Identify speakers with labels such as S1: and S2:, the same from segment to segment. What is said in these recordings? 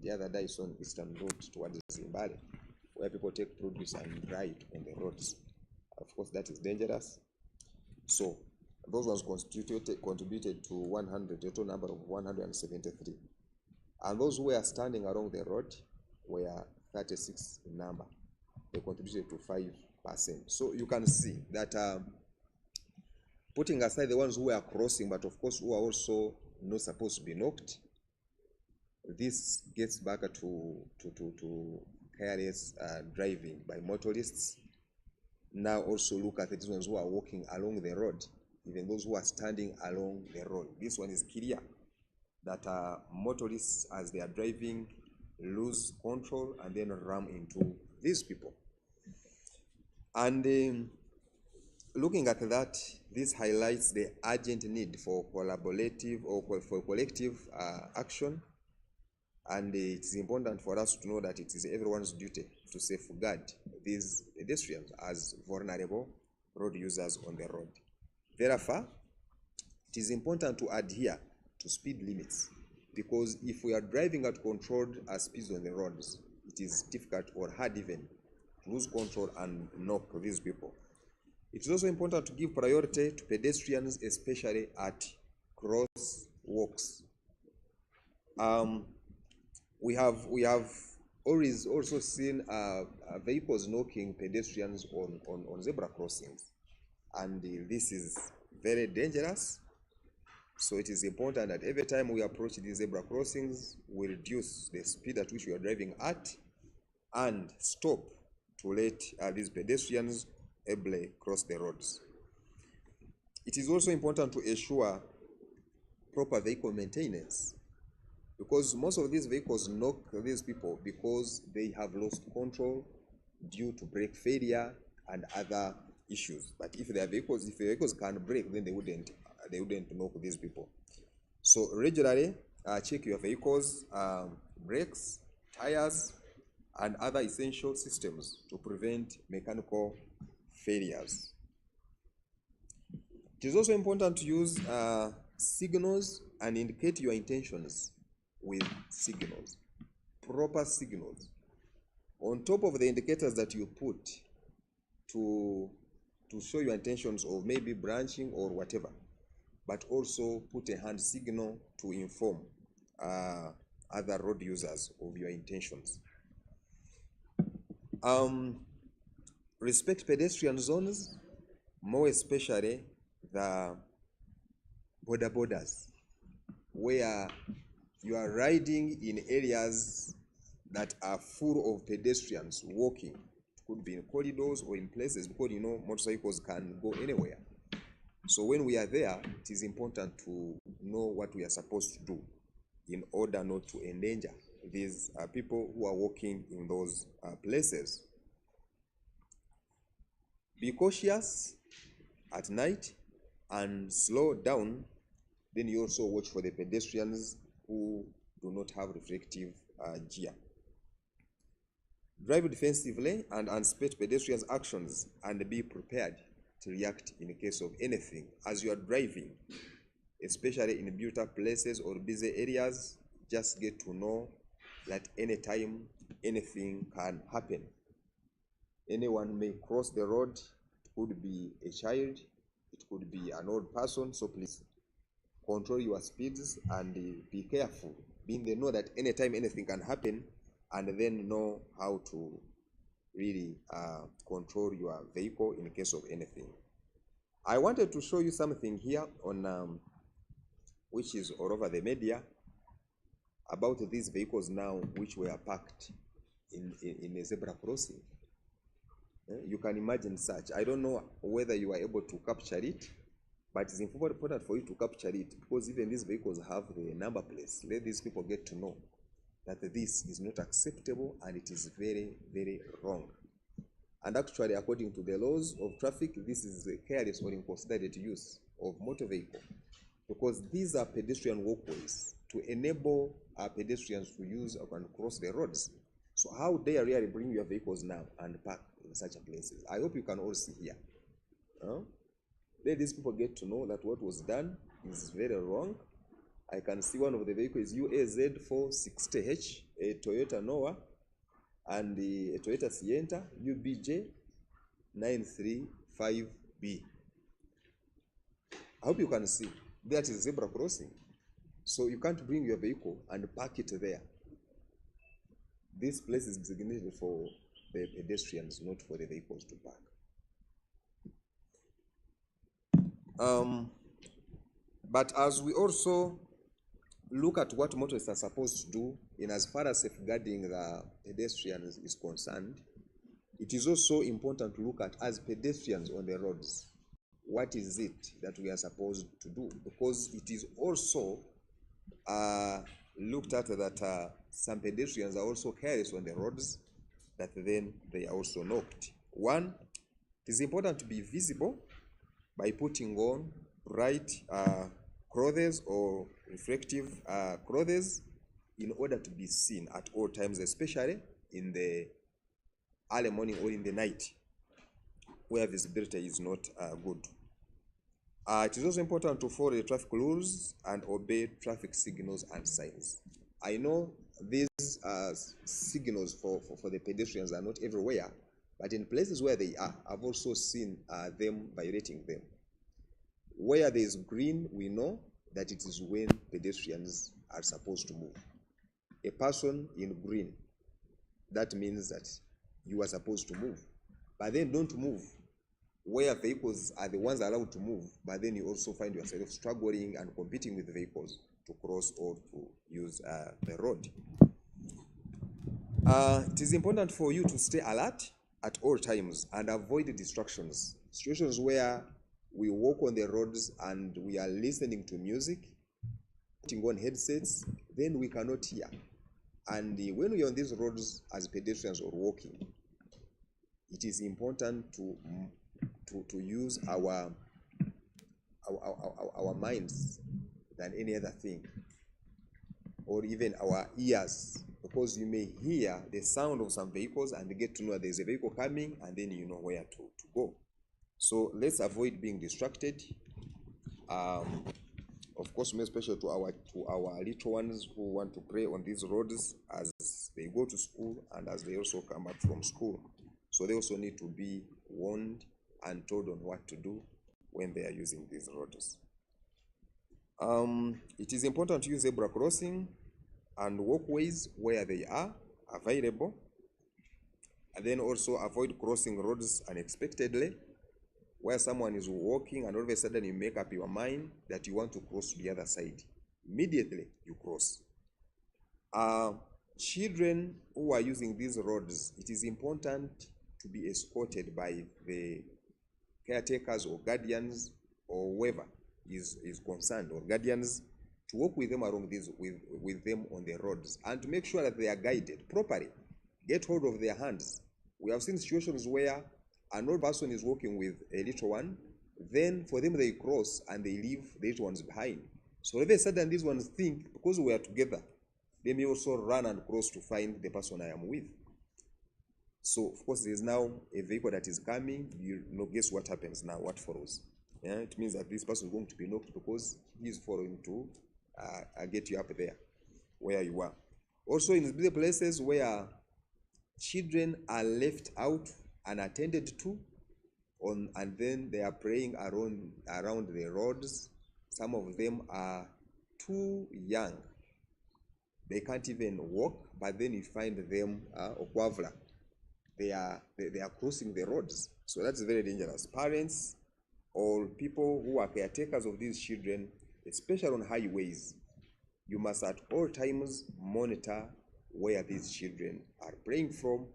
S1: the other day I saw on Eastern Road towards Zimbabwe, where people take produce and dry it on the roads. Of course, that is dangerous. So those ones contributed to 100, total number of 173. And those who were standing along the road were 36 in number. They contributed to 5%. So you can see that putting aside the ones who are crossing, but of course who are also not supposed to be knocked, this gets back to careless driving by motorists. Now also look at these ones who are walking along the road, even those who are standing along the road. This one is clear that motorists, as they are driving, lose control and then ram into these people. And looking at that, this highlights the urgent need for collaborative or for collective action. And it is important for us to know that it is everyone's duty to safeguard these pedestrians as vulnerable road users on the road. Therefore, it is important to adhere to speed limits, because if we are driving at controlled speeds on the roads, it is difficult or hard even to lose control and knock these people. It is also important to give priority to pedestrians, especially at crosswalks. We have always also seen vehicles knocking pedestrians on zebra crossings, and this is very dangerous. So it is important that every time we approach these zebra crossings, we reduce the speed at which we are driving at and stop to let these pedestrians ably cross the roads. It is also important to ensure proper vehicle maintenance, because most of these vehicles knock these people because they have lost control due to brake failure and other issues. But if the vehicles can brake, then they wouldn't knock these people. So regularly check your vehicles, brakes, tires, and other essential systems to prevent mechanical failures. It is also important to use signals and indicate your intentions with signals, proper signals, on top of the indicators that you put to show your intentions of maybe branching or whatever, but also put a hand signal to inform other road users of your intentions. Respect pedestrian zones, more especially the borders, where you are riding in areas that are full of pedestrians walking. It could be in corridors or in places, because you know motorcycles can go anywhere. So when we are there, it is important to know what we are supposed to do in order not to endanger these people who are walking in those places. Be cautious at night and slow down. Then you also watch for the pedestrians who do not have reflective gear. Drive defensively and anticipate pedestrians' actions and be prepared to react in case of anything. As you are driving, especially in built-up places or busy areas, just get to know that anytime anything can happen. Anyone may cross the road. It could be a child, it could be an old person. So please control your speeds and be careful, being they know that anytime anything can happen, and then know how to really control your vehicle in case of anything. I wanted to show you something here on which is all over the media about these vehicles now which were parked in a zebra crossing. You can imagine such. I don't know whether you are able to capture it, but it's important for you to capture it, because even these vehicles have the number plates. Let these people get to know that this is not acceptable and it is very, very wrong. And actually, according to the laws of traffic, this is a careless or inconsiderate use of motor vehicle, because these are pedestrian walkways to enable our pedestrians to use and cross the roads. So how dare you really bring your vehicles now and park in such places? I hope you can all see here. Let these people get to know that what was done is very wrong. I can see one of the vehicles UAZ 460H, a Toyota Noah and a Toyota Sienta UBJ 935B. I hope you can see that is zebra crossing. So you can't bring your vehicle and park it there. This place is designated for the pedestrians, not for the vehicles to park. But as we also look at what motorists are supposed to do in as far as safeguarding the pedestrians is concerned, it is also important to look at, as pedestrians on the roads, what is it that we are supposed to do? Because it is also looked at that some pedestrians are also careless on the roads, that then they are also knocked. One, it is important to be visible by putting on bright clothes or reflective clothes in order to be seen at all times, especially in the early morning or in the night where visibility is not good. It is also important to follow the traffic rules and obey traffic signals and signs. I know these signals for the pedestrians are not everywhere, but in places where they are, I've also seen them violating them. Where there is green, we know that it is when pedestrians are supposed to move. A person in green, that means that you are supposed to move, but then don't move where vehicles are the ones allowed to move, but then you also find yourself struggling and competing with vehicles to cross or to use the road. It is important for you to stay alert at all times and avoid distractions. Situations where we walk on the roads and we are listening to music, putting on headsets, then we cannot hear. And when we are on these roads as pedestrians or walking, it is important to use our minds than any other thing, or even our ears, because you may hear the sound of some vehicles and get to know there's a vehicle coming, and then you know where to go. So let's avoid being distracted. Of course, more special to our little ones who want to pray on these roads as they go to school and as they also come back from school. So they also need to be warned and told on what to do when they are using these roads. It is important to use zebra crossing and walkways where they are available, and then also avoid crossing roads unexpectedly, where someone is walking and all of a sudden you make up your mind that you want to cross to the other side. Immediately you cross. Children who are using these roads, it is important to be escorted by the caretakers or guardians or whoever is concerned, or guardians, to walk with them along these with them on the roads and to make sure that they are guided properly. Get hold of their hands. We have seen situations where an old person is walking with a little one, then for them they cross and they leave the little ones behind. So all of a sudden these ones think, because we are together, they may also run and cross to find the person I am with. So of course there is now a vehicle that is coming. You know, guess what happens now? What follows? Yeah, it means that this person is going to be knocked because he is following to get you up there where you are. Also in the places where children are left out unattended to, and then they are praying around the roads. Some of them are too young. They can't even walk, but then you find them okwavula. They are crossing the roads. So that's very dangerous. Parents or people who are caretakers of these children, especially on highways, you must at all times monitor where these children are praying from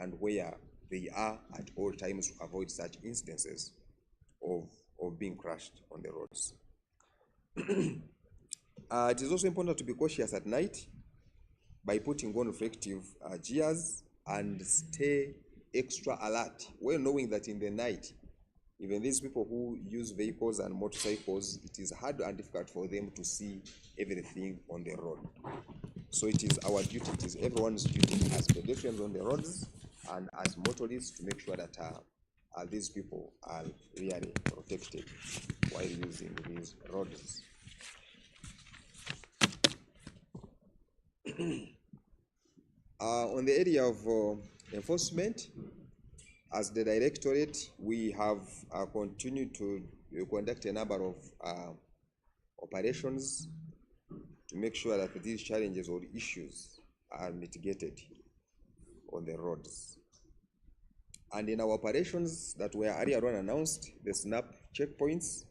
S1: and where they are at all times to avoid such instances of being crushed on the roads. It is also important to be cautious at night by putting on reflective gears and stay extra alert, well knowing that in the night, even these people who use vehicles and motorcycles, it is hard and difficult for them to see everything on the road. So it is our duty, it is everyone's duty as pedestrians on the roads and as motorists to make sure that these people are really protected while using these roads. On the area of enforcement, as the directorate, we have continued to conduct a number of operations to make sure that these challenges or issues are mitigated on the roads. And in our operations that were earlier on announced, the SNAP checkpoints,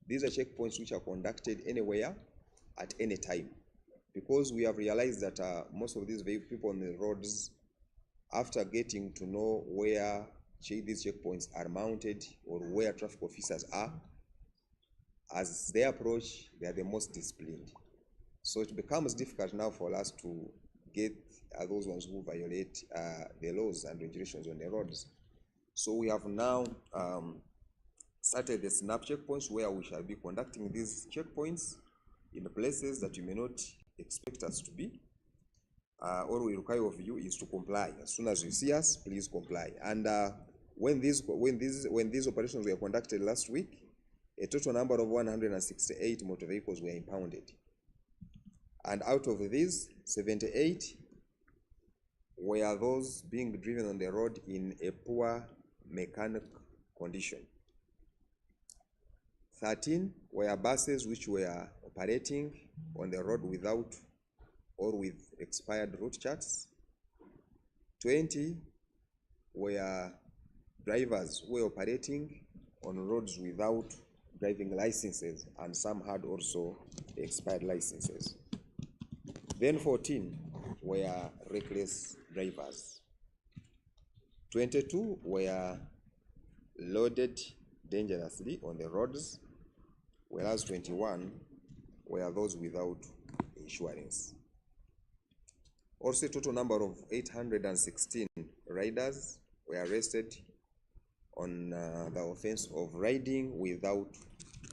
S1: these are checkpoints which are conducted anywhere at any time, because we have realized that most of these people on the roads, after getting to know where these checkpoints are mounted or where traffic officers are, as they approach, they are the most disciplined. So it becomes difficult now for us to get those ones who violate the laws and regulations on the roads. So we have now started the SNAP checkpoints, where we shall be conducting these checkpoints in places that you may not expect us to be. All we require of you is to comply. As soon as you see us, please comply. And when these operations were conducted last week, a total number of 168 motor vehicles were impounded. And out of these, 78 were those being driven on the road in a poor mechanic condition. 13 were buses which were operating on the road without or with expired route charts. 20 were drivers who were operating on roads without driving licenses, and some had also expired licenses. Then 14 were reckless drivers. 22 were loaded dangerously on the roads, whereas 21 were those without insurance. Also, a total number of 816 riders were arrested on the offense of riding without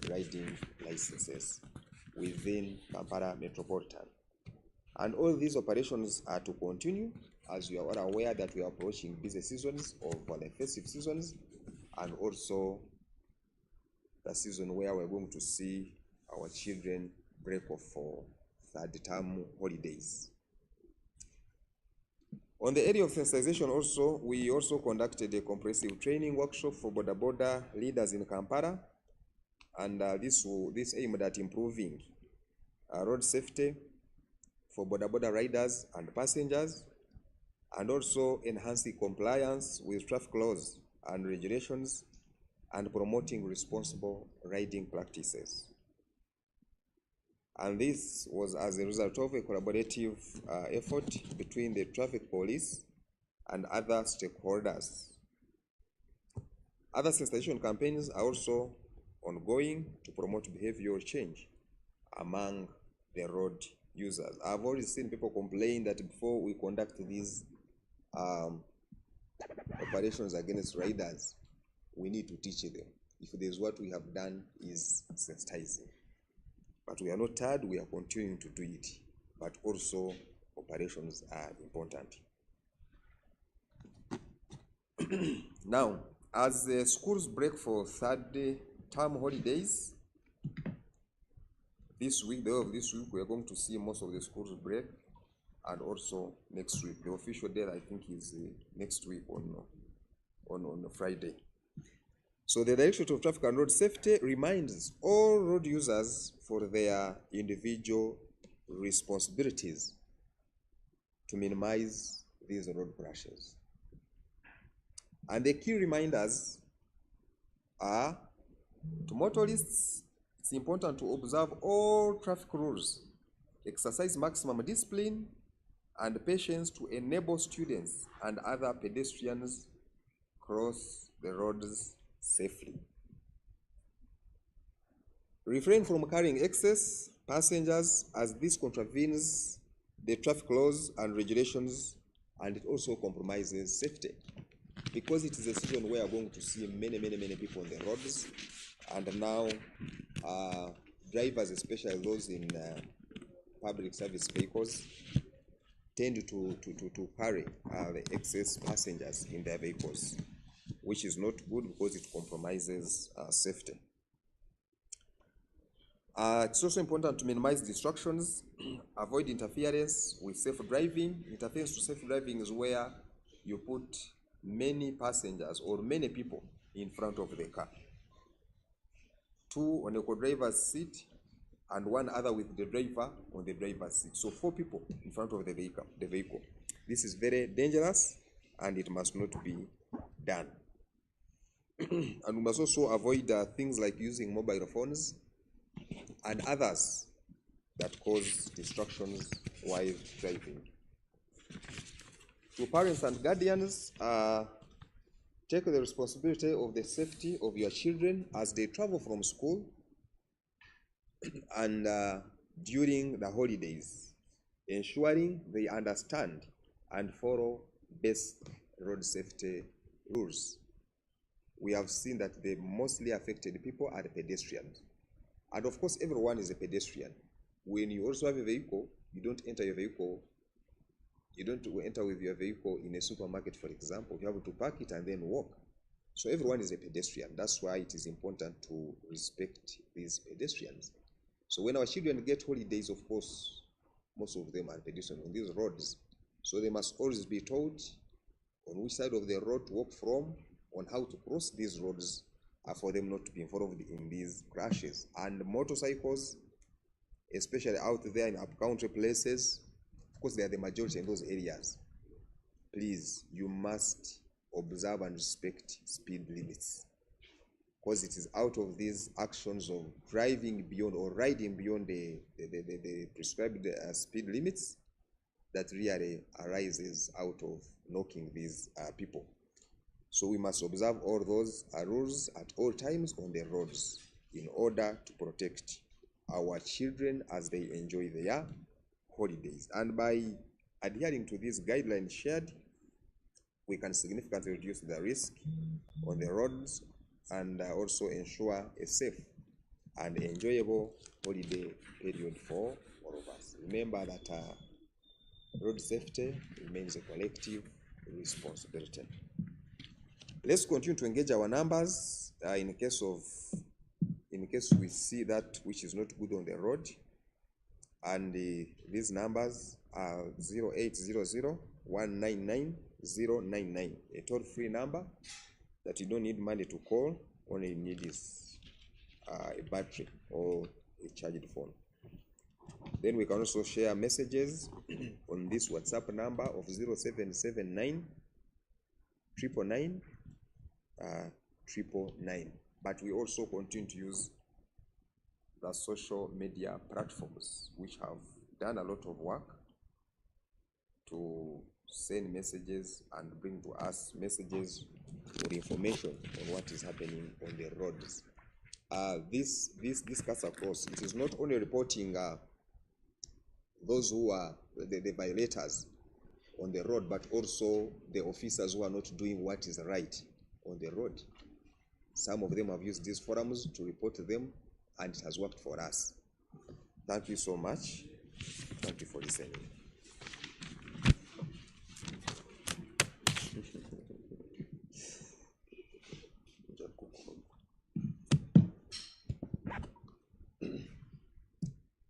S1: riding licenses within Kampala Metropolitan. And all these operations are to continue, as you are all aware that we are approaching busy seasons of the festive seasons, and also the season where we're going to see our children break off for third-term holidays. On the area of sensitization also, we also conducted a comprehensive training workshop for border leaders in Kampala, and this aimed at improving road safety for border riders and passengers, and also enhancing compliance with traffic laws and regulations, and promoting responsible riding practices. And this was as a result of a collaborative effort between the traffic police and other stakeholders. Other sensitization campaigns are also ongoing to promote behavioral change among the road users. I've already seen people complain that before we conduct these operations against riders, we need to teach them. If there's what we have done is sensitizing. But we are not tired, we are continuing to do it. But also, operations are important. Now, as the schools break for third-term holidays, this week, the whole of this week, we are going to see most of the schools break, and also next week. The official date, I think, is next week on Friday. So the Directorate of Traffic and Road Safety reminds all road users for their individual responsibilities to minimize these road crashes. And the key reminders are: to motorists, it's important to observe all traffic rules, exercise maximum discipline and patience to enable students and other pedestrians cross the roads safely. Refrain from carrying excess passengers, as this contravenes the traffic laws and regulations, and it also compromises safety, because it is a season where we are going to see many people on the roads, and now drivers, especially those in public service vehicles, tend to carry the excess passengers in their vehicles, which is not good because it compromises safety. It's also important to minimize distractions, avoid interference with safe driving. Interference to safe driving is where you put many passengers or many people in front of the car. 2 on the co-driver's seat and 1 other with the driver on the driver's seat. So 4 people in front of the vehicle. This is very dangerous and it must not be done. And we must also avoid things like using mobile phones and others that cause distractions while driving. To parents and guardians, take the responsibility of the safety of your children as they travel from school and during the holidays, ensuring they understand and follow best road safety rules. We have seen that the mostly affected people are the pedestrians. And of course, everyone is a pedestrian. When you also have a vehicle, you don't enter your vehicle. You don't enter with your vehicle in a supermarket, for example. You have to park it and then walk. So everyone is a pedestrian. That's why it is important to respect these pedestrians. So when our children get holidays, of course, most of them are pedestrians on these roads. So they must always be taught on which side of the road to walk from, on how to cross these roads, for them not to be involved in these crashes. And motorcycles, especially out there in up-country places, of course they are the majority in those areas. Please, you must observe and respect speed limits, because it is out of these actions of driving beyond or riding beyond the prescribed speed limits that really arises out of knocking these people. So we must observe all those rules at all times on the roads in order to protect our children as they enjoy their holidays. And by adhering to these guidelines shared, we can significantly reduce the risk on the roads and also ensure a safe and enjoyable holiday period for all of us. Remember that road safety remains a collective responsibility. Let's continue to engage our numbers in case we see that which is not good on the road. And these numbers are 0800 199 099, a toll-free number that you don't need money to call. All you need is a battery or a charged phone. Then we can also share messages on this WhatsApp number of 0779 999 999. But we also continue to use the social media platforms, which have done a lot of work to send messages and bring to us messages or information on what is happening on the roads. This cuts across. It is not only reporting those who are the violators on the road, but also the officers who are not doing what is right on the road. Some of them have used these forums to report them, and it has worked for us. Thank you so much. Thank you for listening.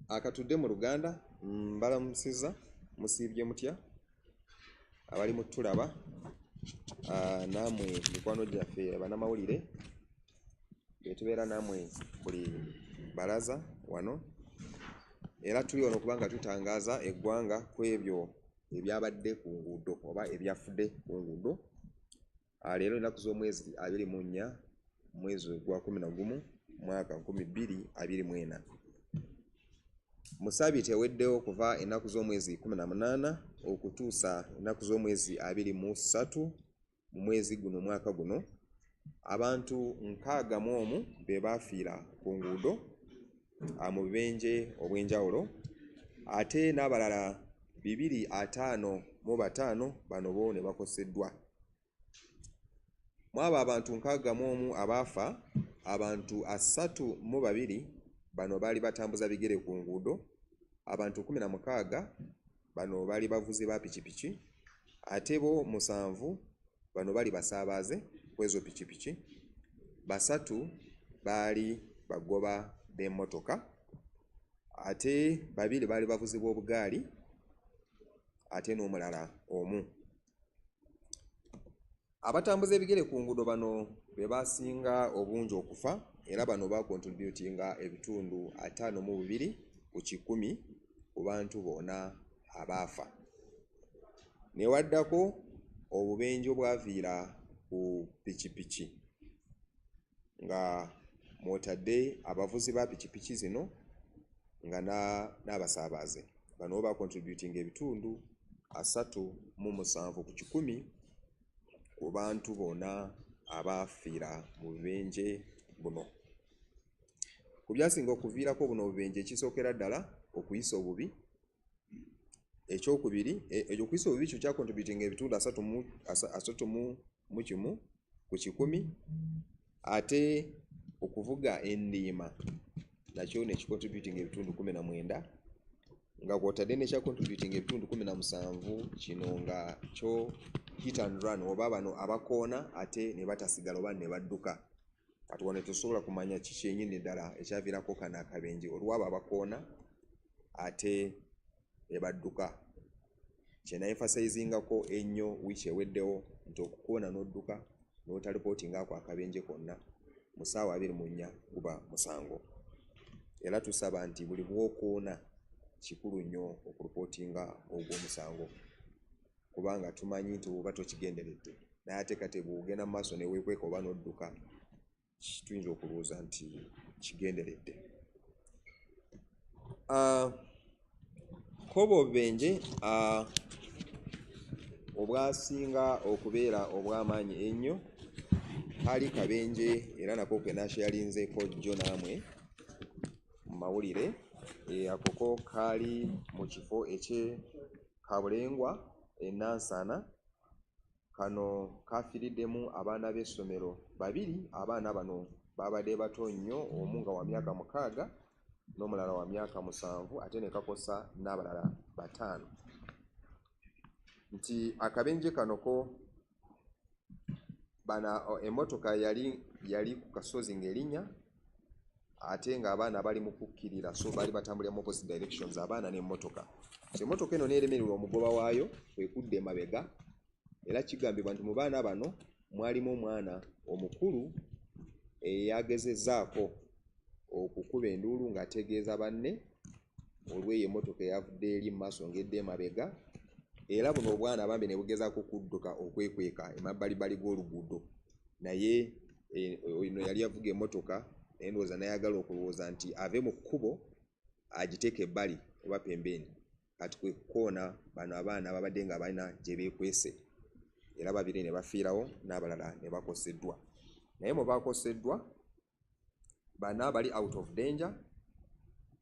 S1: Akatudde mu Luganda, mbalamusiza, musiibye mutya abali mutulaba, naamwe mikwano gyaffe bannamawulire betubeera naamwe buli balaza wano, era tuli wano kubanga tutangaaza eggwanga ku ebyo ebyabadde ku nguudo oba ebyafudde ku nguudo. Leero ennaku z'omwezi 24 mwezi gwa 11 mwaka 2024. Mu ssabbiiti eweddewo kuva ennaku z'omwezi 18 okutuusa ennaku z'omwezi 23 mu mwezi guno mwaka guno, abantu 61 be baafiira ku nguudo mu bibenje obw'enjawulo, ate n'abalala 255 bano bo ne bakoseddwa. Mu abo abantu 61 abaafa, abantu 32 bano baali batambuza bigere ku nguudo, abantu 16 bano baali bavuzi ba pikipiki, ate bo 7 bano baali basaabaze kwezo pikipiki, 3 baali bagoba b'emmotoka, ate babiri baali bavuzi b'obugaali ate n'omulala omu. Abatambuza ebigere ku nguudo bano be basinga obungi okufa era bano bakontributinga ebitundu 52 ku 100 ku bantu bonna abaafa. Newaddako obubenje obwaviira ku pikipiki nga mwotadde abavuzi ba pikipiki zino nga n'abasaabaze. Bano bakontributinga ebitundu 37 ku 100 ku bantu bonna abaafiira mu bubenje buno. Ku byasinga okuviirako buno obubenje, ekisookera ddala okuyisa obubi. Ekyokubiri, okuyisa obubi kyo kyakontributinga ebitundu 31 ku 100, ate okuvuga endiima nakyo ne kikontributinga ebitundu 19, nga kwotadde ne kyakontributinga ebitundu 17 kino nga kyo hit and run oba bano abakoona ate ne batasigala oba ne badduka. Kati wano tetusobola kumanya kiki ennyini ddala ekyaviirako kano akabenje, olwabo abakoona ate ne badduka. Kye naemphasizingako ennyo wiiki eweddewo nti okukoona n'odduka n'otalipootingaako akabenje konna mu ssaawa 24 guba musango. Era tusaba nti buli bw'okoona kikulu nnyo okulipootinga ogw'omusango, kubanga tumanyi nti bw'oba tokigenderedde naye ate kati bw'ogenda mu maaso ne weekweka oba n'odduka tuyinza okulowooza nti kigenderedde. Koba obubenje obwasinga okubeera obw'amaanyi ennyo kaali kabenje era nako ke nashayalinzeeko jjo naamwe mu mawulire. Akoko kaali mu kifo eky'e Kabulengwa e Nansana. Kano kafiiriddemu abaana b'essomero 2. Abaana bano babadde bato nnyo, omu nga wa myaka 6 n'omulala wa myaka 7, ate ne kakosa n'abalala 5. Nti akabenje kano ko emmotoka yali ku kasozi ng'erinnya, ate ng'abaana bali mu kukkirira, so baali batambulira mu opposite directions, abaana n'emmotoka. Emmotoka eno neeremererwa omugoba waayo kwekudde emabega, era kigambibwa nti mu baana bano mwalimu omwana omukulu eyagezezzaako okukuba enduulu ng'ategeeza banne olw'eyo emmotoka eyavudde eri mu maaso ng'edda emabega, era buno obwana bambi ne bugezaako okudduka okwekweka emabbalibbali g'oluguudo, naye ono yali avuga emmotoka naye ndowooza n'ayagala okulowooza nti ave mu kkubo agiteeka ebbali oba pembeni, kati kwe kukoona bano abaana babadde nga balina gye beekwese, era 2 ne bafiirawo n'abalala ne bakoseddwa. Naye mu bakoseddwa bana bali out of danger,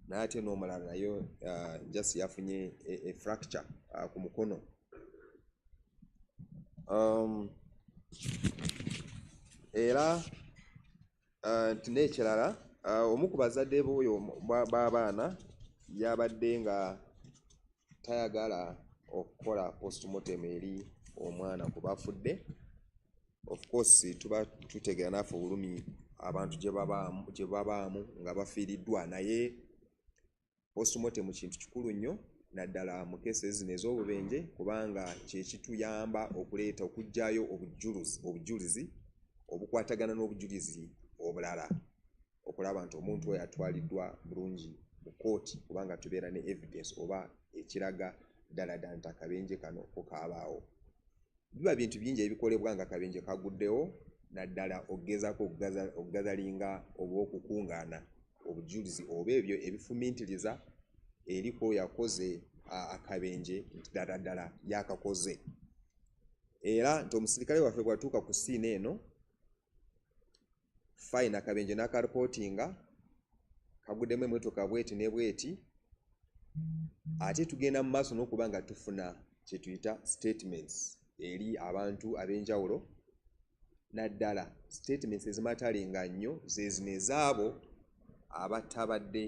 S1: naye ate n'omulala naye just yafunye a fracture ku mukono. Era nti n'ekirala, omu ku bazadde b'oyo b'abaana yabadde nga tayagala okukola postmortem eri omwana ku bafudde. Of course tuba tutegeera naffe obulumi abantu gye babaamu nga bafiiriddwa, naye postmortem kintu kikulu nnyo naddala mu cases zino ez'obubenje, kubanga kye kituyamba okuleeta okuggyayo obujulizi obukwatagana n'obujulizi obulala, okulaba nti omuntu oyo atwaliddwa bulungi mu kooti, kubanga tubeera ne evidence oba ekiraga ddala ddala nti akabenje kano ko kaabaawo. Biba bintu bingi ebikolebwa nga akabenje kaguddewo, naddala okugezaako okugazalinga oba okukungaana obujulizi oba ebyo ebifumintiriza eriko yakoze akabenje nti ddala ddala yakakoze. Era nti omusirikale waffe bwatuuka ku siina eno, fine akabenje n'akaripootinga, kaguddemu emmotoka bweti ne bweti, ate tugenda mu maaso n'okuba nga tufuna kye tuyita statements eri abantu ab'enjawulo, naddala statements ezimatalenga nnyo ze zino ezaabo abatabadde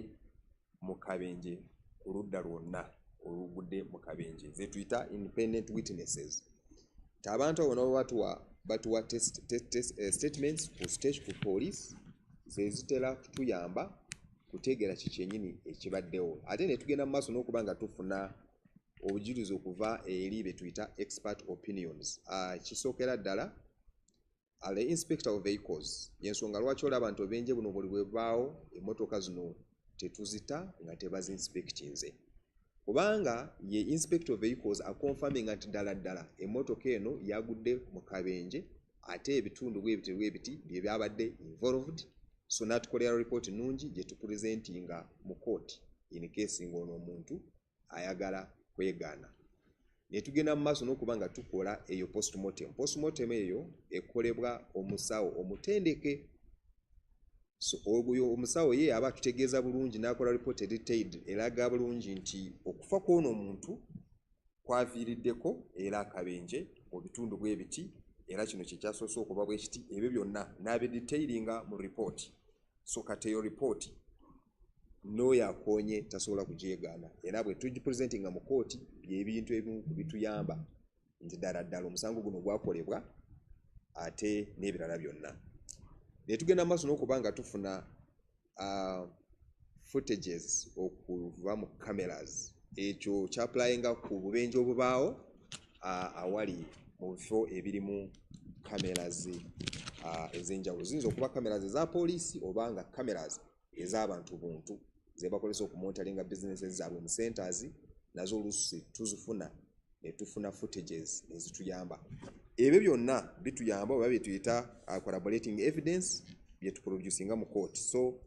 S1: mu kabenje ku ludda lwonna olugudde mu kabenje, ze tuyita independent witnesses. Abantu abo nabo batuwa statements ku stage ku police, ze zitera kutuyamba kutegeera kiki kyennyini ekibaddewo. Ate ne tugenda mu maaso n'okuba nga tufuna obujulizi okuva eri be tuyita expert opinions. Kisookera ddala the inspector of vehicles yensonga lwaki olaba nti obenje buno buli bwebaawo emmotoka zino tetuzita nga tebazinspectinze, kubanga ye inspector of vehicles akonfirming nti ddala emmotoka eno yagudde mu kabenje ate ebitundu bwe biti bye byabadde involved. So natukolera report nungi gye tupresentinga mu court in case ng'ono omuntu ayagala kwegaana. Ne tugenda mu maaso n'okuba nga tukola eyo postmortem. Postmortem eyo ekolebwa omusawo omutendeke. So oyo omusawo ye aba tutegeeza bulungi n'akola report detailed eraga bulungi nti okufa kw'ono omuntu kwaviiriddeko era akabenje mu bitundu bwe biti, era kino kye kyasoose okuba bwe kiti, ebyo byonna n'abe detailinga mu report. So kati eyo report n'oyo akoonye tasobola kugyegaana, era bwe tugipresentinga mu kooti by'ebintu ebimu bituyamba nti ddala omusango guno gwakolebwa ate n'ebirala byonna. Ne tugenda maaso n'okuba nga tufuna footages okuva mu cameras. Ekyo kyapulayinga ku bubenje obubaawo awali mu bifo ebirimu cameras ez'enjawulo. Ziyinza okuba cameras eza poliisi oba nga cameras ez'abantu buntu ze bakozesa okumontalinga businesses zaabwe mu centers, nazo oluusi tuzifuna ne tufuna footages ezituyamba. Ebyo byonna bituyamba oba bye tuyita collaborating evidence bye tuproducinga mu court. So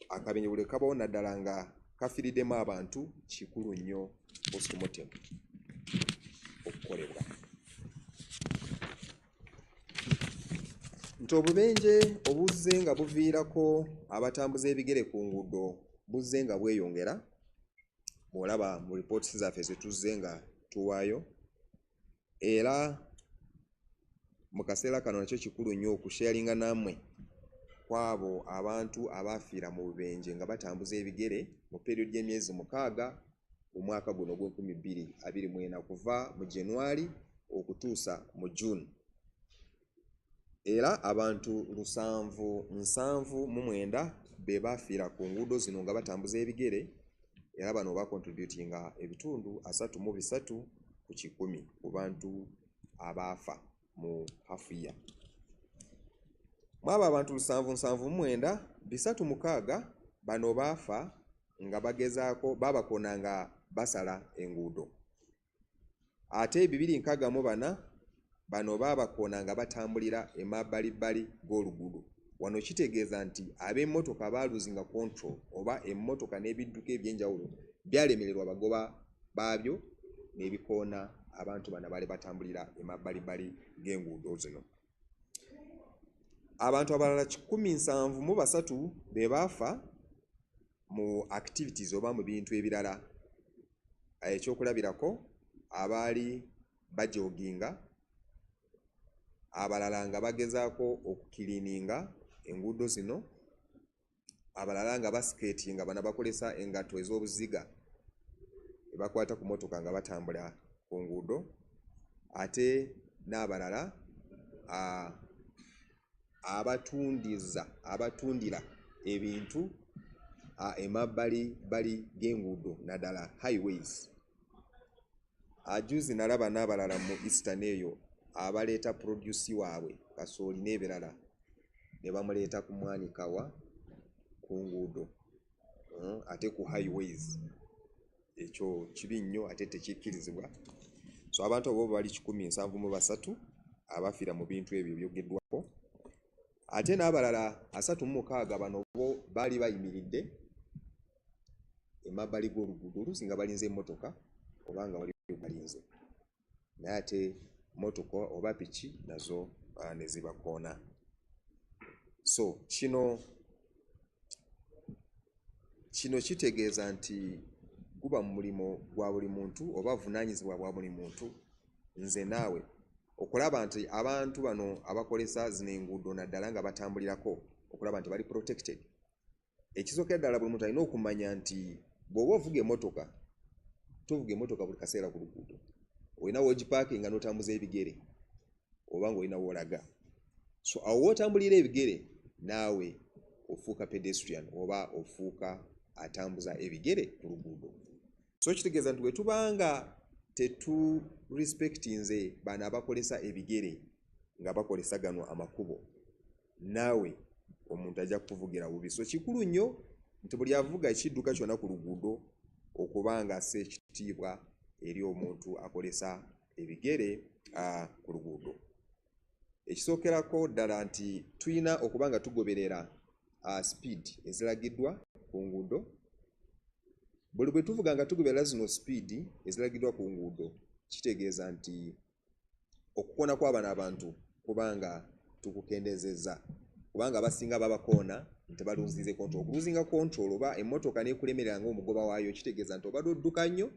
S1: akabenje buli kabawo naddala nga kafiiriddemu abantu, kikulu nnyo postmortem okukolebwa. Nti obubenje obuzze nga buviirako abatambuza ebigere ku nguudo buzze nga bweyongera, bw'olaba mu reports zaffe ze tuzze nga tuwaayo, era mu kaseera kano nakyo kikulu nnyo okusharinga nammwe kwabo abantu abaafiira mu bubenje nga batambuza ebigere mu period y'emyezi 6 mu mwaka guno gw'e2024 kuva mu January okutuusa mu June. Era abantu 779 be baafiira ku nguudo zino nga batambuza ebigere, era bano bakontributinga ebitundu 33 ku 100 ku bantu abaafa mu half year. Mwaba abantu 779, 306 bano baafa nga bagezaako babakona nga basala enguudo. Ate 264 bano babakona nga batambulira emabbalibbali g'oluguudo. Wano kitegeeza nti ab'emmotoka baaluzinga control oba emmotoka n'ebidduka eby'enjawulo byalemererwa bagoba baabyo n'ebikoona abantu bano baali batambulira emabbalibbali g'enguudo zino. Abantu abalala 173 be baafa mu activities oba mu bintu ebirala. Ekyokulabirako abaali bajoginga, abalala nga bagezaako okukiliininga enguudo zino, abalala nga basikeetinga bana bakolesa engatto ez'obuziga ebakwata ku motoka nga batambula ku nguudo, ate n'abalala abatundira ebintu emabbali g'enguudo naddala highways. Ajuzi nalaba n'abalala mu Eastern eyo abaleeta produce waabwe kasooli n'ebirala ne bamuleeta ku mwanikawa ku nguudo ate ku highways. Ekyo kibi nnyo ate tekikkirizibwa. So abantu abo bali 173 abafiira mu bintu ebyo byogeddwako, ate n'abalala 36 bano bo baali bayimiridde emabbali g'oluguudo oluusi nga balinze emmotoka oba nga wali balinze, naye ate motoka oba piki nazo ne zibakoona. So kino kitegeeza nti guba mu mulimo gwa buli muntu oba buvunaanyizibwa bwa buli muntu, nze naawe, okulaba nti abantu bano abakolesa zino enguudo naddala nga batambulirako okulaba nti bali protected. Ekisookera ddala buli muntu alina okumanya nti bw'oba ovuga emmotoka, tovuga emmotoka buli kaseera ku luguudo. Olina w'ogipaakinga n'otambuza ebigere oba ng'olina w'olaga. So awo w'otambulira ebigere naawe ofuuka pedestrian oba ofuuka atambuza ebigere ku luguudo. So kitegeeza nti bwe tubanga tetu respectinze bano abakolesa ebigere nga bakolesa gano amakubo, naawe omuntu ajja kuvugira bubi. So kikulu nnyo nti buli avuga ekidduka kyonna ku luguudo okubanga assa ekitiibwa eri omuntu akolesa ebigere ku luguudo. Ekisookerako ddala nti tulina okubanga tugoberera speed eziragiddwa ku nguudo. Buli bwe tuvuga nga tugoberera zino speed eziragiddwa ku nguudo, kitegeeza nti okukona kw'abano abantu kubanga tukukendezezza, kubanga abasinga babakoona nti balunzize control. Okuluzinga control oba emmotoka n'ekulemerera ng'omugoba waayo, kitegeeza nti obadde odduka nnyo,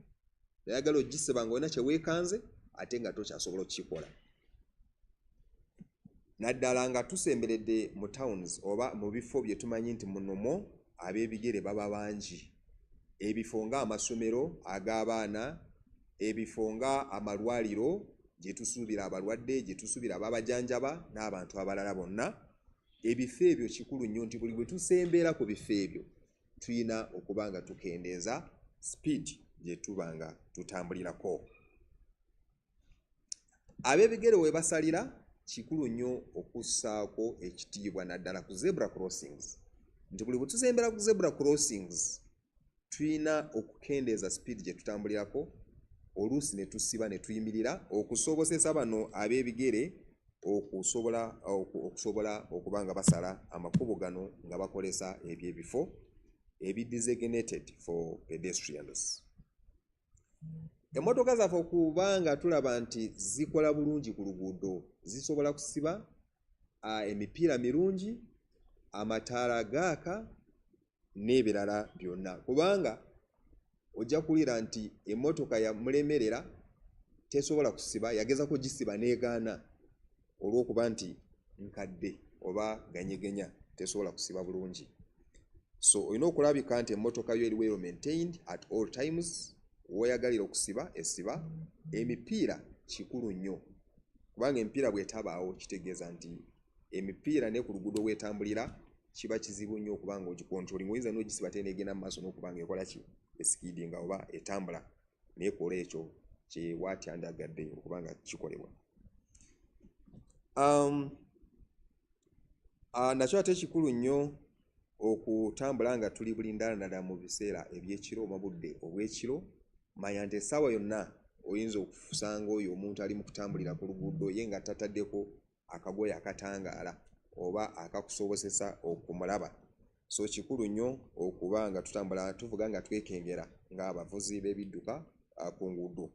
S1: oyagala ogisiba nga olina kye weekanze ate nga tokyasobola okukikola. Naddala nga tusemberedde mu towns oba mu bifo bye tumanyi nti munomo ab'ebigere baba bangi. Ebifo ng'amasomero ag'abaana, ebifo nga amalwaliro gye tusuubira abalwadde, gye tusuubira ababajanjaba n'abantu abalala bonna. Ebifo ebyo kikulu nnyo nti buli bwe tusembeera ku bifo ebyo tulina okuba nga tukendeeza speed gye tuba nga tutambulirako. Ab'ebigere we basalira kikulu nnyo okussaako ekitiibwa naddala ku zebra crossings, nti buli bwe tusembeera ku zebra crossings tulina okukendeeza speed gye tutambulirako, oluusi ne tusiba ne tuyimirira okusobozesa bano ab'ebigere okusobola okuba nga basala amakubo gano nga bakolesa ebyo ebifo ebidesignated for pedestrians. Emmotoka zaffe okubanga tulaba nti zikola bulungi ku luguudo, zisobola kusiba emipiira mirungi, amataala gaaka n'ebirala byonna, kubanga ojja kuwulira nti emmotoka yamulemerera tesobola kusiba, yagezako gisiba n'egaana olw'okuba nti nkadde oba ganyegenya, tesobola kusiba bulungi. So olina okulabika nti emmotoka yo eri well maintained at all times. Woyagalira okusiba esiba. Emipiira kikulu nnyo, kubanga emipiira bw'etabaawo kitegeeza nti emipiira ne ku luguudo wetambulira kiba kizibu nnyo okubanga ogikontrolinga. Oyinza n'ogisiba te n'egenda mu maaso n'okubanga ekola ki, esikidinga oba etambula n'ekola ekyo kye watyandagadde okubanga kikolebwa. Nakyo ate kikulu nnyo okutambula nga tuli bulindaanala mu biseera ebyekiro, mu budde obw'ekiro. Manya nti essaawa yonna oyinza okusanga oyo omuntu ali mu kutambulira ku luguudo ye nga tataddeko akagoye akatangaala oba akakusobozesa okumulaba. So kikulu nnyo okuba nga tutambula tuvuga nga twekengera ng'abavuzi b'ebidduka ku nguudo.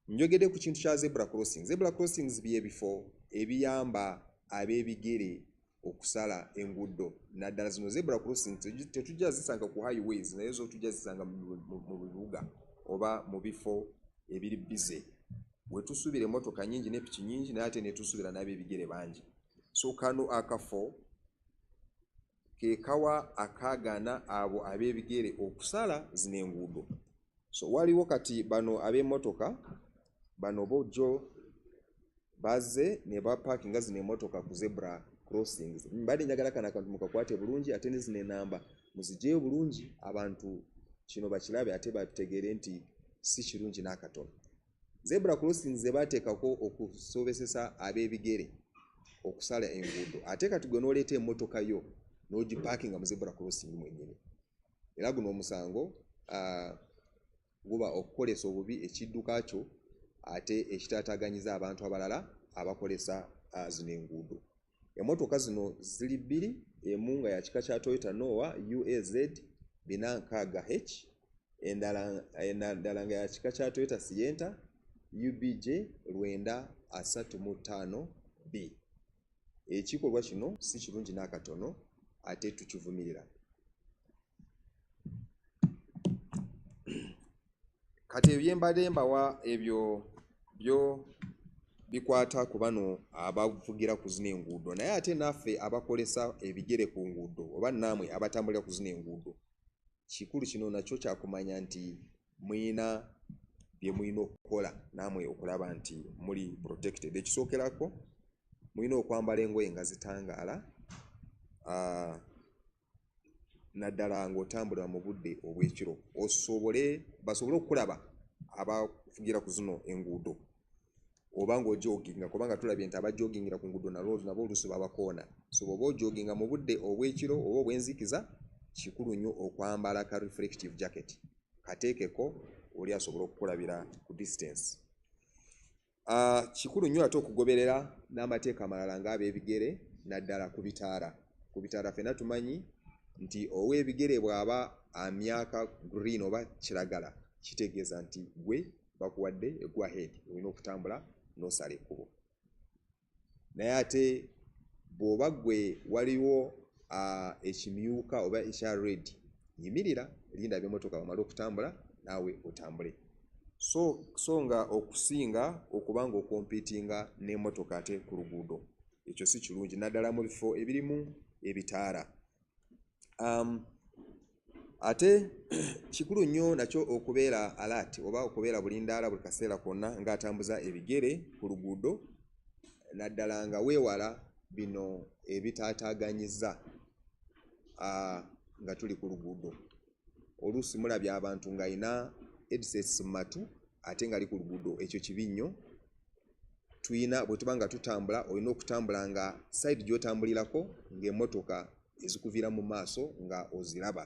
S1: Njogedde ku kintu kya zebra crossings. Zebra crossings by'ebifo ebiyamba ab'ebigere okusala enguudo. Naddala zino zebra crossings tetujja zisanga ku highways, naye zo tujja zisanga mu bibuga oba mu bifo ebiri bize, we tusuubira emmotoka nnyingi ne piki nnyingi, naye ate ne tusuubira n'ab'ebigere bangi. So kano akafo ke kawa akaagaana abo ab'ebigere okusala zino enguudo. So waliwo kati bano ab'emmotoka bano bojjo bazze ne bapaakinga zino emmotoka ku zebra crossings. Mbadde njagala kana akantu mukakwate bulungi, ate ne zino enamba muziggyeyo bulungi, abantu kino bakirabe ate bategeere nti si kirungi n'akatono. Zebra crossings ze baateekako okusobozesa ab'ebigere okusala enguudo, ate kati gwe n'oleeta emmotoka yo n'ogipaakinga mu zebra crossing mwennyini. Era guno omusango guba okukolesa obubi ekidduka kyo ate ekitaataaganyiza abantu abalala abakolesa zino enguudo. Emmotoka zino ziri bbiri, emu nga ya kika kya Toyota Noah UAZ 460H, endala nga ya kika kya Toyota Sienta UBJ 935B. Ekikolwa kino si kirungi n'akatono ate tukivumirira. Kati ebyembadde mbawa ebyo byo bikwata ku bano abavugira ku zino enguudo, naye ate naffe abakolesa ebigere ku nguudo oba nammwe abatambulira ku zino enguudo, kikulu kino nakyo kyakumanya nti muyina bye muyina okukola nammwe okulaba nti muli protected. Ekisookerako muyina okwambala engoye nga zitangaala, naddala ng'otambula mu budde obw'ekiro basobole okulaba abavugira ku zino enguudo oba ng'ojoginga, kubanga tulabye nti abajogingira ku nguudo nabo oluusi babakoona. So bw'oba ojoginga mu budde obw'ekiro oba obw'enzikiza, kikulu nnyo okwambala ka reflective jacket. Kateekeko oli asobola okukulabira ku distance. Kikulu nnyo ate okugoberera n'amateeka amalala ng'ab'ebigere naddala ku bitaala. Ku bitaala ffenna tumanyi nti ow'ebigere bw'aba amyaka green oba kiragala, kitegeeza nti gwe bakuwadde go ahead, olina okutambula n'osala ekkubo. Naye ate bw'oba gwe waliwo ekimyuka oba ekya red, yimirira, linda by'emmotoka bamale okutambula naawe otambule. So nga okusinga okuba nga okompiitinga n'emmotoka ate ku luguudo, ekyo si kirungi, naddala mu bifo ebirimu ebitaala. Ate kikulu nnyo nakyo okubeera alert oba okubeera bulindaala buli kaseera konna ng'atambuza ebigere ku luguudo, naddala nga weewala bino ebitaataaganyiza nga tuli ku luguudo. Oluusi mulabye abantu ng'alina headsets mu matu ate ng'ali ku luguudo, ekyo kibi nnyo. Bwe tuba nga tutambula, olina okutambula nga side gy'otambulirako ng'emmotoka ezikuviira mu maaso nga oziraba.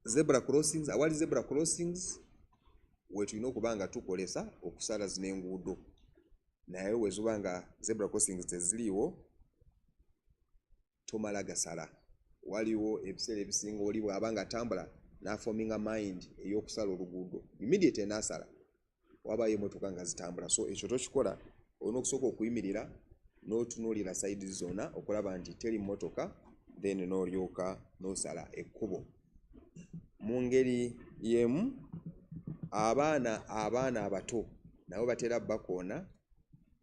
S1: Zebra crossings, awali zebra crossings wetulina okuba nga tukolesa okusala zino enguudo, naye wezuba nga zebra crossings teziriiwo tomala gasala. Waliwo ebiseera ebisinga oli bw'aba nga atambula n'aforminga mind ey'okusala oluguudo, immediate n'asala, wabayo emmotoka nga zitambula. So ekyo tokikola, olina okusooka okuyimirira n'otunuulira side zonna okulaba nti teri mmotoka, then n'olyoka n'osala ekkubo. Mu ngeri y'emu, abaana abato nabo batera bakoona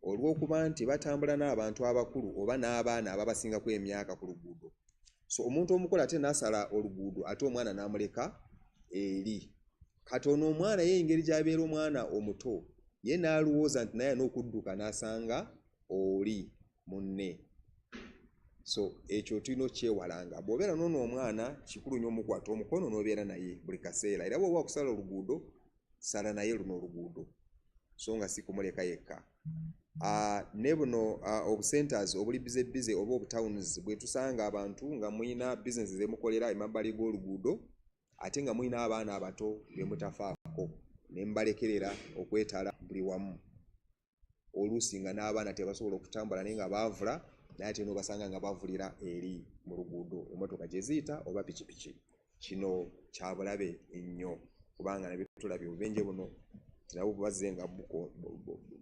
S1: olw'okuba nti batambula n'abantu abakulu oba n'abaana ababasingako emyaka ku luguudo. So omuntu omukulu ate n'asala oluguudo ate omwana n'amuleka eri. Katono omwana ye engeri gy'abeera omwana omuto, ye n'alowooza nti naye n'okudduka n'asanga oli munne. So ekyo tulina okyewalanga. Bw'obeera n'ono omwana, kikulu nnyo omukwata omukono n'obeera naye buli kaseera. Era bw'oba okusala oluguudo, sala naye luno oluguudo, so nga si kumuleka yekka. Ne buno obusenters obuli bize oba obutowns, bwe tusanga abantu nga mulina bizinesi zemukolera emabbali g'oluguudo ate nga mulina abaana abato be mutafaako ne mbalekerera okwetala buli wamu, oluusi nga n'abaana tebasobola okutambula naye nga baavula, naye ate n'obasanga nga bavulira eri mu luguudo, emmotoka gye ziyita oba pikipiki. Kino kya bulabe ennyo, kubanga nabyo tulabye obubenje buno nabo bazze nga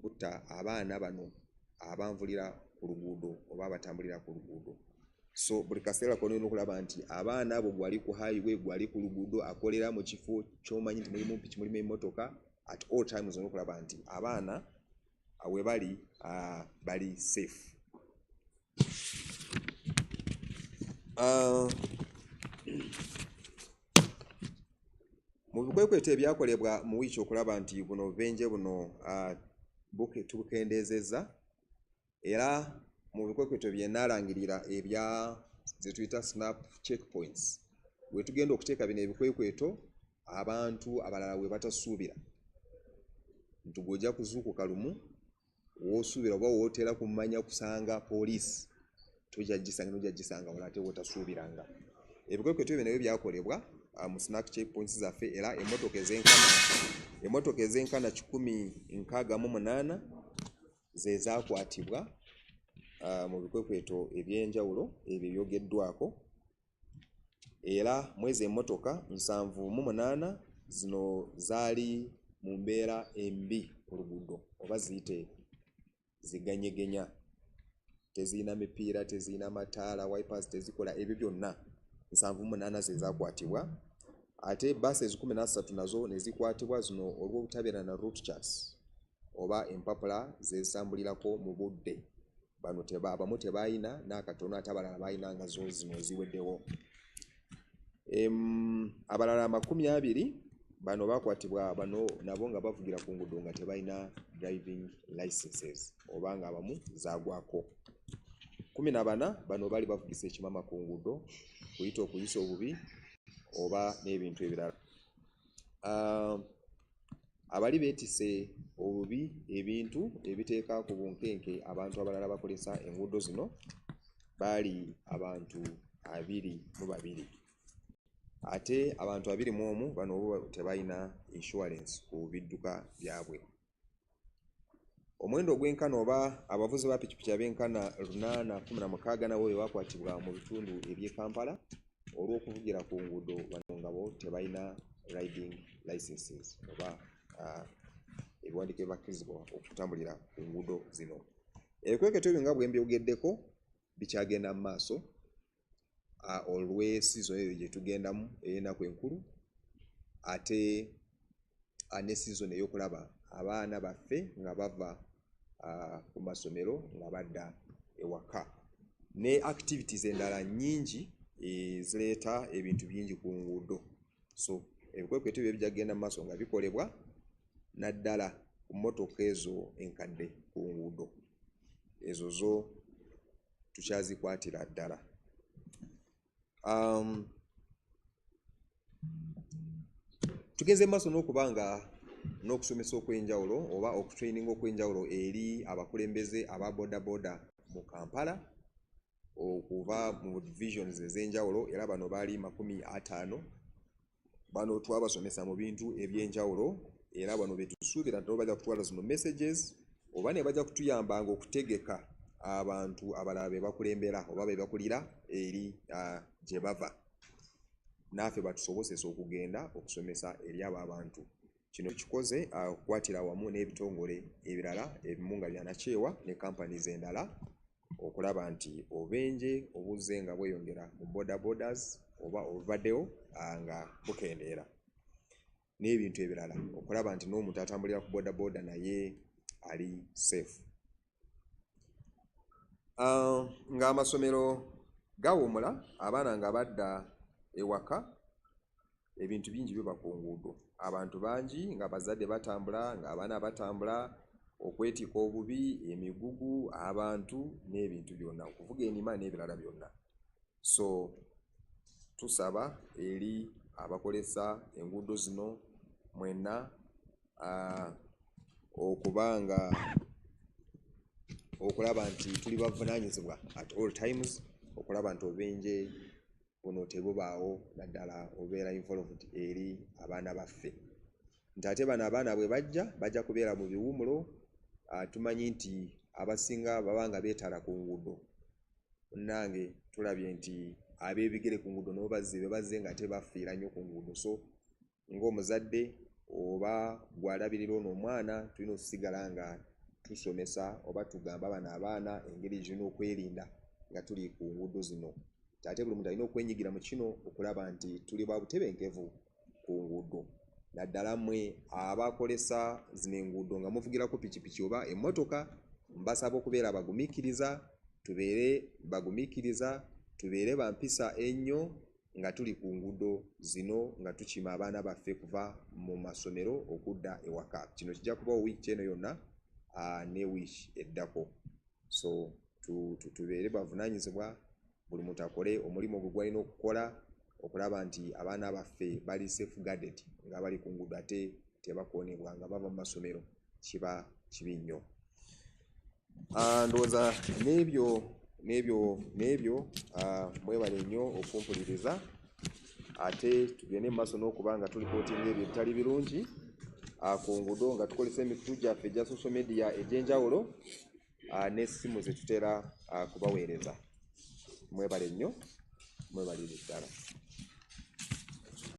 S1: butta abaana bano abanvulira ku luguudo oba abatambulira ku luguudo. So buli kaseera konna olina okulaba nti abaana abo gwali ku highway, gwali ku luguudo, akolera mu kifo ky'omanyi nti mulimu mpiki, mulimu emmotoka, at all times olina okulaba nti abaana we bali bali safe. Mu bikwekweto ebyakolebwa mu wiiki okulaba nti buno obubenje buno tubukendeezezza, era mu bikwekweto bye naalangirira ebya ze tuyita snap checkpoints, we tugenda okuteeka bino ebikwekweto abantu abalala we batasuubira nti gw'ojja kuzuukuka lumu w'osuubira oba wootera kumanya kusanga poliisi, tojja gisanga wala ate wotasuubiranga. Ebikwekweto bino nabyo byakolebwa mu snack checkpoints zaffe, era emmotoka ezenkana 168 ze zaakwatibwa mu bikwekweto eby'enjawulo ebyo ebyogeddwako, era mwezi emmotoka 78 zino zaali mu mbeera embi ku luguudo, oba ziyite ziganyegenya, tezirina mipiira, tezirina mataala, wipers tezikola, ebyo byonna 78 ze zaakwatibwa. Ate buses 13 nazo ne zikwatibwa, zino olw'obutabeera na route charts oba empapula zezitambulirako mu budde. Bano abamu tebaayina, n'akatono ate abalala baayina nga zo zino ziweddewo. Abalala 20 bano baakwatibwa, bano nabo nga bavugira ku nguudo nga tebalina driving licenses oba nga abamu zaagwako. 14 bano bali bavugisa ekimama ku nguudo kuyita okuyisa obubi oba n'ebintu ebirala. Abali beetise obubi ebintu ebiteeka ku bunkenke abantu abalala bakozesa enguudo zino baali abantu 22 ate abantu 21 bano tebalina insurance ku bidduka byabwe. Omuwendo ogw'enkana oba abavuzi ba pikipiki ab'enkana 816 nabo bakwatibwa mu bitundu eby'e Kampala olw'okuvugira ku nguudo bano nga bo tebalina riding licenses oba ebiwandiiko ebibakkirizibwa okutambulira ku nguudo zino. Ebikwekweto ebyo nga bwe mbyogeddeko bikyagenda mu maaso olw'esiizoni eyo gye tugendamu ey'ennaku enkulu ate ne siizoni ey'okulaba abaana baffe nga bava ku masomero nga badda ewaka ne activities endala nnyingi ezireeta ebintu bingi ku nguudo. So ebikwekweto ebyo bijja kugenda mu maaso nga bikolebwa naddala ku mmotoka ezo enkadde ku nguudo. Ezo zo tukyazikwatira ddala. Tugenze mu maaso n'okuba nga n'okusomesa okw'enjawulo oba okutraininga okw'enjawulo eri abakulembeze aba bodaboda mu Kampala okuva mu divisions ez'enjawulo, era bano baali 50. Bano twabasomesa mu bintu eby'enjawulo era bano betusuubira nabo bajja kutwala zino messages oba ne bajja kutuyambanga okutegeka abantu abalala be bakulembera oba be bakulira eri gye bava. Naffe batusobosesa okugenda okusomesa eri abo abantu. Kino kikoze okukwatira wamu n'ebitongole ebirala ebimu nga byanakyewa ne companies endala okulaba nti obubenje obuzze nga bweyongera mu bodabodas oba obuvaddewo nga bukendeera n'ebintu ebirala okulaba nti n'omuntu atambulira ku bodaboda naye ali safe. Nga amasomero gawumula abaana nga badda ewaka ebintu bingi biba ku nguudo. Abantu bangi nga bazadde batambula nga abaana batambula okwetika obubi emigugu abantu n'ebintu byonna okuvuga enima n'ebirala byonna. So tusaba eri abakolesa enguudo zino mwenna okulaba nti tuli bavunaanyizibwa at all times okulaba nti obubenje buno tebubaawo naddala obeera involved eri abaana baffe. Nti ate bano abaana bwe bajja kubeera mu biwumulo. Tumanyi nti abasinga babanga beetala ku nguudo. Nange tulabye nti ab'ebigere ku nguudo nabo bazze nga tebafiira nnyo ku nguudo. So ng'omuzadde oba gw'alabirira ono omwana tulina okusigala nga tusomesa oba tugamba bano abaana engeri zirina okwerinda nga tuli ku nguudo zino. Ate buli muntu alina okwenyigira mu kino okulaba nti tuli ba butebenkevu ku nguudo. Naddala mmwe abakolesa zino enguudo nga muvugirako pikipiki oba emmotoka mbasaba okubeera bagumiikiriza tubeere bampisa ennyo nga tuli ku nguudo zino nga tukima abaana baffe kuva mu masomero okudda ewaka. Kino kijja kuba wiiki eno yonna ne wiiki eddako. So tubeere bavunaanyizibwa buli muntu akole omulimu gwe gwalina okukola okulaba nti abaana baffe bali safeguarded nga bali ku nguudo ate tebakoonebwa nga bava mu masomero. Kiba kibi nnyo. Ndowooza n'ebyo mwebale nnyo okumpuliriza ate tugende mu maaso n'okuba nga tulipootinga ebyo ebitali birungi ku nguudo nga tukozesa emikutu gyaffe egya social media egy'enjawulo n'essimu ze tutera kubaweereza. Mwebale nnyo, mwebalire ddala.